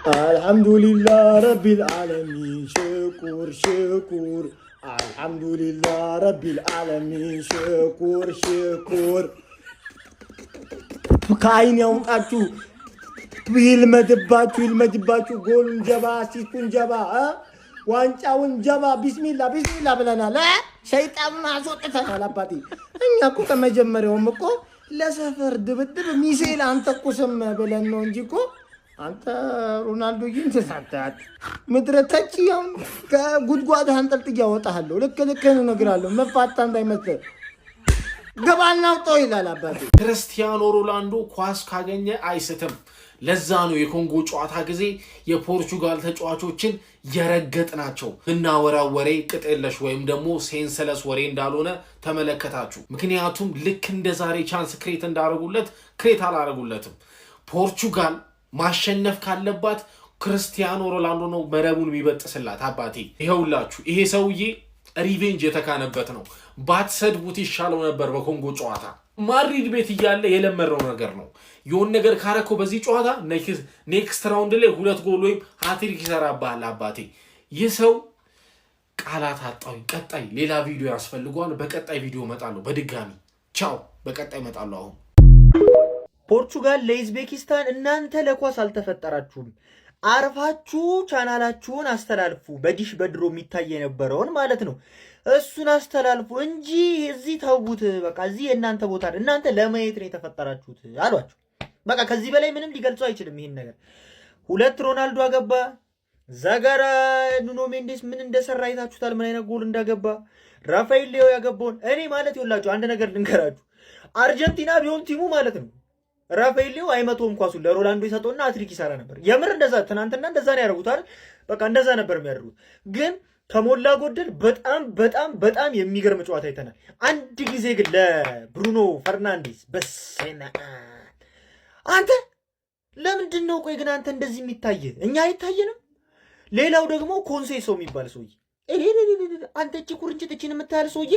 الحمد لله رب العالمين شكر شكر الحمد لله رب العالمين شكر شكر كاين يوم أتو يلمدباتو قول جبا سيكون جبا وانجاون جبا بسم الله بلنا لا شيطان ما صوتنا لاباتي انيا كو كمجمريوم እኮ ለሰፈር ድብድብ ሚሴል አንተ እኮ ሰማ በለን ነው እንጂ እኮ አንተ ሮናልዶ ይንተሳታት ምድረተች ያው ከጉድጓድ አንጠልጥያ ወጣሃለሁ ልክ ነግራለሁ መፋታ እንዳይመስል ገባና ወጣው ይላል አባቴ ክርስቲያኖ ሮናልዶ ኳስ ካገኘ አይስትም ለዛ ነው የኮንጎ ጨዋታ ጊዜ የፖርቹጋል ተጫዋቾችን የረገጥናቸው እና ወሬ ቅጥለሽ ወይም ደግሞ ሴንሰለስ ወሬ እንዳልሆነ ተመለከታችሁ ምክንያቱም ልክ እንደ ዛሬ ቻንስ ክሬት እንዳረጉለት ክሬት አላረጉለትም ፖርቹጋል ማሸነፍ ካለባት ክርስቲያኖ ሮናልዶ ነው መረቡን የሚበጥስላት አባቴ ይሄውላችሁ ይሄ ሰውዬ ሪቬንጅ የተካነበት ነው ባትሰድቡት ይሻለው ነበር በኮንጎ ጨዋታ ማድሪድ ቤት ይያለ የለመረው ነገር ነው የሆነ ነገር ካረከው በዚህ ጨዋታ ኔክስት ራውንድ ላይ ሁለት ጎል ወይም ሃትሪክ ይሰራባል አባቴ ይሰው ቃላት አጣው ቀጣይ ሌላ ቪዲዮ ያስፈልጓል በቀጣይ ቪዲዮ መጣለው በድጋሚ ቻው በቀጣይ መጣለው አሁን ፖርቹጋል ለኡዝቤኪስታን እናንተ ለኳስ አልተፈጠራችሁም አርፋችሁ ቻናላችሁን አስተላልፉ በዲሽ በድሮ የሚታይ የነበረውን ማለት ነው እሱን አስተላልፉ እንጂ እዚህ ታውት በቃ እዚህ እናንተ ቦታ እናንተ ለማየት ነው የተፈጠራችሁት አሏችሁ በቃ ከዚህ በላይ ምንም ሊገልጹ አይችልም ይሄን ነገር ሁለት ሮናልዶ አገባ ዛጋራ ኑኖ ሜንዴስ ምን እንደሰራ አይታችሁታል ምን አይነት ጎል እንዳገባ ራፋኤል ሊዮ ያገባውን እኔ ማለት ይውላችሁ አንድ ነገር ልንገራችሁ አርጀንቲና ቢሆን ቲሙ ማለት ነው ራፋኤል ሊዮ አይመቶም ኳሱን ለሮናልዶ ይሰጠውና አትሪክ ይሰራ ነበር የምር እንደዛ ትናንትና እንደዛ ነው ያደርጉት አይደል በቃ እንደዛ ነበር የሚያደርጉት ግን ከሞላ ጎደል በጣም የሚገርም ጨዋታ አይተናል አንድ ጊዜ ግን ለብሩኖ ፈርናንዴዝ በሰና አንተ ለምንድነው ቆይ ግን አንተ እንደዚህ የሚታየ እኛ አይታየንም ሌላው ደግሞ ኮንሴሶ የሚባል ሰውዬ አንተ እቺ ኩርንጭት እቺን የምታያል ሰውዬ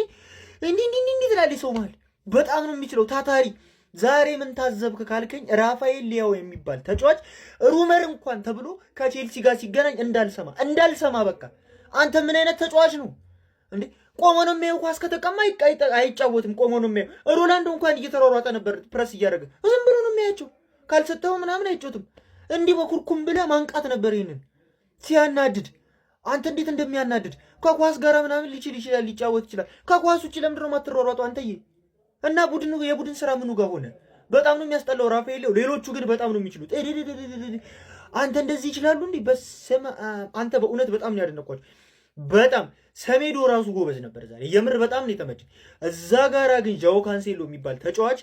እንዲህ ትላለች ሰው ማለት በጣም ነው የሚችለው ታታሪ ዛሬ ምን ታዘብክ ካልከኝ ራፋኤል ሊያው የሚባል ተጫዋች ሩመር እንኳን ተብሎ ከቼልሲ ጋር ሲገናኝ እንዳልሰማ በቃ አንተ ምን አይነት ተጫዋች ነው እንዴ ቆሞ ነው የሚያው ኳስ ከተቀማ አይጫወትም ቆሞ ነው የሚያው ሮናልዶ እንኳን እየተሯሯጠ ነበር ፕረስ እያደረገ ዝም ብሎ ነው የሚያቸው ካልሰጠው ምናምን አይጮትም እንዲህ በኩርኩም ብለ ማንቃት ነበር ይሄንን ሲያናድድ አንተ እንዴት እንደሚያናድድ ከኳስ ጋር ምናምን ይችላል ሊጫወት ይችላል ከኳስ ውጪ ለምንድን ነው ማትሯሯጡ አንተዬ እና የቡድን ስራ ምኑ ጋር ሆነ በጣም ነው የሚያስጠላው ራፋኤል ሌሎቹ ግን በጣም ነው የሚችሉት አንተ እንደዚህ ይችላሉ እንዴ በስመ አንተ በእውነት በጣም ነው ያደነኳቸው በጣም ሰሜዶ ራሱ ጎበዝ ነበር ዛሬ የምር በጣም ነው የተመቸኝ እዛ ጋራ ግን ጃኦ ካንሴሎ የሚባል ተጫዋች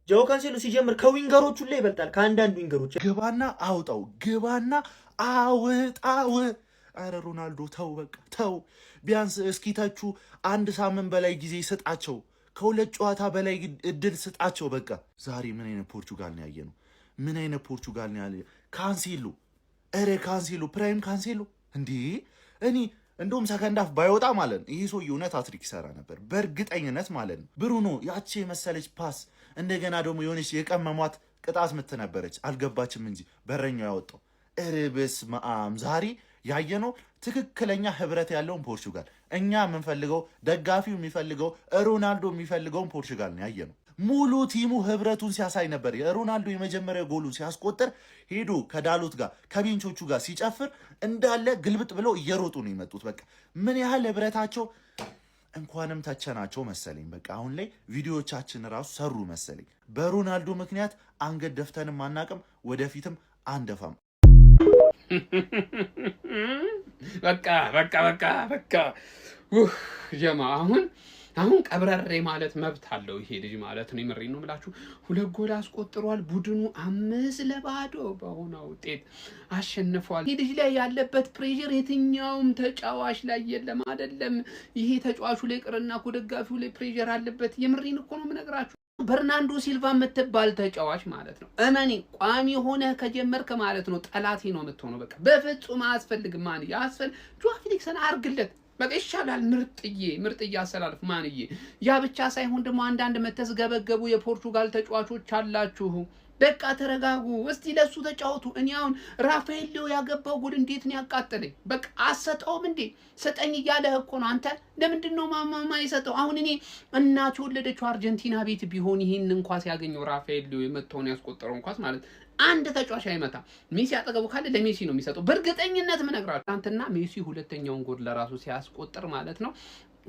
ጃኦ ካንሴሎ ሲጀምር ከዊንገሮቹ ላይ ይበልጣል ከአንዳንድ ዊንገሮች ግባና አውጣው አረ ሮናልዶ ተው በቃ ተው ቢያንስ እስኪታችሁ አንድ ሳምንት በላይ ጊዜ ይሰጣቸው ከሁለት ጨዋታ በላይ እድል ስጣቸው በቃ ዛሬ ምን አይነት ፖርቹጋል ነው ያየነው ምን አይነት ፖርቹጋል ነው ያለ ካንሴሎ ፕራይም ካንሴሎ እንዴ እኔ እንደውም ሰከንድ አፍ ባይወጣ ማለት ነው ይሄ ሰው የእውነት አትሪክ ይሰራ ነበር በእርግጠኝነት ማለት ነው ብሩኖ ያቺ የመሰለች ፓስ እንደገና ደግሞ የሆነች የቀመሟት ቅጣት ምት ነበረች አልገባችም እንጂ በረኛው ያወጣው እርብስ ማም ዛሬ ያየነው ትክክለኛ ህብረት ያለውን ፖርቹጋል እኛ የምንፈልገው ደጋፊው የሚፈልገው ሮናልዶ የሚፈልገውን ፖርቹጋል ነው ያየነው ሙሉ ቲሙ ህብረቱን ሲያሳይ ነበር የሮናልዶ የመጀመሪያ ጎሉን ሲያስቆጥር ሄዶ ከዳሎት ጋር ከቤንቾቹ ጋር ሲጨፍር እንዳለ ግልብጥ ብለው እየሮጡ ነው የመጡት በቃ ምን ያህል ህብረታቸው እንኳንም ተቸናቸው መሰለኝ በቃ አሁን ላይ ቪዲዮዎቻችን ራሱ ሰሩ መሰለኝ በሮናልዶ ምክንያት አንገት ደፍተንም አናቅም ወደፊትም አንደፋም በቃ ጀማ አሁን ቀብረሬ ማለት መብት አለው ይሄ ልጅ ማለት ነው የምሬን ነው የምላችሁ ሁለት ጎል አስቆጥሯል ቡድኑ 5-0 በሆነ ውጤት አሸንፏል ይሄ ልጅ ላይ ያለበት ፕሬሸር የትኛውም ተጫዋች ላይ የለም አይደለም ይሄ ተጫዋቹ ላይ ቅርና ደጋፊው ላይ ፕሬሸር አለበት የምሬን እኮ ነው የምነግራችሁ በርናንዶ ሲልቫ የምትባል ተጫዋች ማለት ነው እመኔ ቋሚ ሆነ ከጀመርክ ማለት ነው ጠላቴ ነው የምትሆነው በቃ በፍጹም አያስፈልግም ማን ጆዋ ፊሊክስን አርግለት በቃ ይሻላል ምርጥዬ አሰላልፍ ማንዬ ያ ብቻ ሳይሆን ደግሞ አንዳንድ መተስገበገቡ የፖርቹጋል ተጫዋቾች አላችሁ በቃ ተረጋጉ። እስቲ ለሱ ተጫወቱ። እኔ አሁን ራፋኤል ሊዮ ያገባው ጎል እንዴት ነው ያቃጠለኝ? በቃ አሰጠውም እንዴ ሰጠኝ እያለህ እኮ ነው አንተ። ለምንድን ነው ማማማ ይሰጠው? አሁን እኔ እናቱ የወለደችው አርጀንቲና ቤት ቢሆን ይሄን እንኳን ሲያገኘው ራፋኤል ሊዮ የመታውን ያስቆጠረው እንኳን ማለት አንድ ተጫዋች አይመታ። ሜሲ አጠገቡ ካለ ለሜሲ ነው የሚሰጠው። በእርግጠኝነት ምነግራችሁ አንተና ሜሲ ሁለተኛውን ጎል ለራሱ ሲያስቆጥር ማለት ነው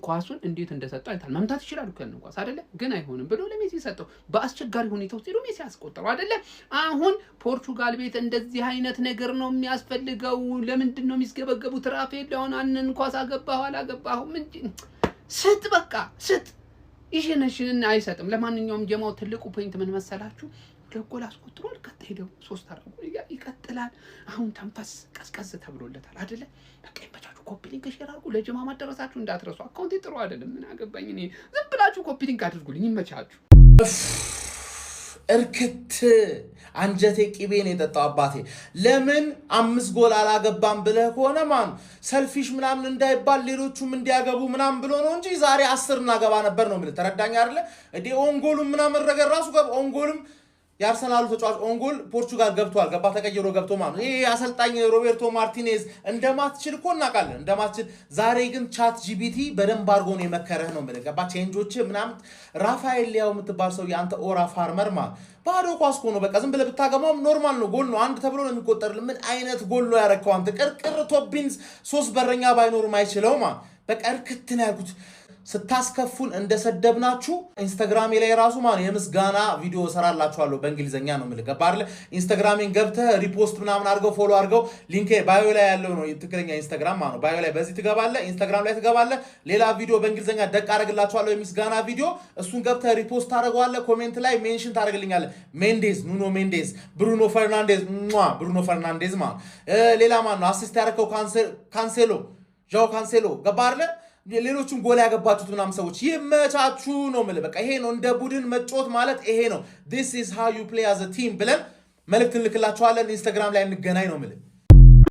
ኳሱን እንዴት እንደሰጠው አይታል። መምታት ይችላል እኮ ነው ኳስ አይደለ? ግን አይሆንም ብሎ ለሜሲ ሰጠው። በአስቸጋሪ ሁኔታ ውስጥ ሄዶ ሜሲ ያስቆጠረው አይደለ? አሁን ፖርቹጋል ቤት እንደዚህ አይነት ነገር ነው የሚያስፈልገው። ለምንድን ነው የሚስገበገቡት? ራፋኤል አሁን አንን ኳስ አገባሁ አላገባሁ ምንድን ስጥ፣ በቃ ስጥ። ይሽነሽን አይሰጥም። ለማንኛውም ጀማው ትልቁ ፖይንት ምን መሰላችሁ? ለጎል አስቆጥሯል። ቀጣይ ደግሞ 3 አድርጎ ይቀጥላል። አሁን ተንፈስ ቀዝቀዝ ተብሎለታል አይደለ? በቃ ይመቻችሁ። ኮፒ ሊንክ ሼር አድርጉ። ለጀማ ማደረሳችሁ እንዳትረሱ። አካውንቴ ጥሩ አይደለም። ምን አገባኝ እኔ። ዝም ብላችሁ ኮፒ ሊንክ አድርጉልኝ። ይመቻችሁ። እርክት አንጀቴ ቂቤን የጠጣው አባቴ። ለምን 5 ጎል አላገባም ብለህ ከሆነ ማን ሰልፊሽ ምናምን እንዳይባል ሌሎቹም እንዲያገቡ ምናምን ብሎ ነው እንጂ ዛሬ 10 እናገባ ነበር ነው ማለት ተረዳኝ አይደለ? እንዴ ኦንጎሉም ምናምን ረገር ራሱ ኦንጎሉም የአርሰናሉ ተጫዋች ኦንጎል ፖርቹጋል ገብቷል። ገባ ተቀይሮ ገብቶ ማለት ይሄ አሰልጣኝ ሮቤርቶ ማርቲኔዝ እንደማትችል እኮ እናውቃለን እንደማትችል። ዛሬ ግን ቻት ጂቢቲ በደንብ አድርጎ ነው የመከረህ ነው ማለት ገባ። ቼንጆች ምናምን ራፋኤል ሊያው የምትባል ሰው የአንተ ኦራ ፋርመር ማለት ባዶ ኳስ እኮ ነው በቃ ዝም ብለህ ብታገባው ኖርማል ነው። ጎል ነው አንድ ተብሎ ነው የሚቆጠርልህ። ምን አይነት ጎል ነው ያረከው አንተ? ቅርቅር ቶፕ-ቢንስ 3 በረኛ ባይኖርም አይችለው ማለት በቃ እርክት ነው ያልኩት። ስታስከፉን እንደሰደብናችሁ ኢንስታግራሜ ላይ ራሱ ማለት የምስጋና ቪዲዮ ሰራላችኋለሁ በእንግሊዘኛ ነው ማለት ገባ አይደል? ኢንስታግራሜን ገብተህ ሪፖስት ምናምን አድርገው ፎሎ አድርገው ሊንክ ባዮ ላይ ያለው ነው ትክክለኛ ኢንስታግራም ማለት ነው። ባዮ ላይ በዚህ ትገባለህ፣ ኢንስታግራም ላይ ትገባለህ። ሌላ ቪዲዮ በእንግሊዘኛ ደቅ አደርግላችኋለሁ የምስጋና ቪዲዮ። እሱን ገብተህ ሪፖስት ታደርገዋለህ፣ ኮሜንት ላይ ሜንሽን ታደርግልኛለህ። ሜንዴዝ፣ ኑኖ ሜንዴዝ፣ ብሩኖ ፈርናንዴዝ ብሩኖ ፈርናንዴዝ ማለት ሌላ ማለት ነው አሲስት ያደረከው ካንሴሎ ዣኦ ካንሴሎ ገባ አይደል? ሌሎችም ጎል ያገባችሁት ምናምን ሰዎች ይመቻችሁ ነው ማለት በቃ ይሄ ነው እንደ ቡድን መጫወት ማለት ይሄ ነው። this is how you play as a team ብለን መልእክት እንልክላችኋለን። ኢንስታግራም ላይ እንገናኝ ነው ማለት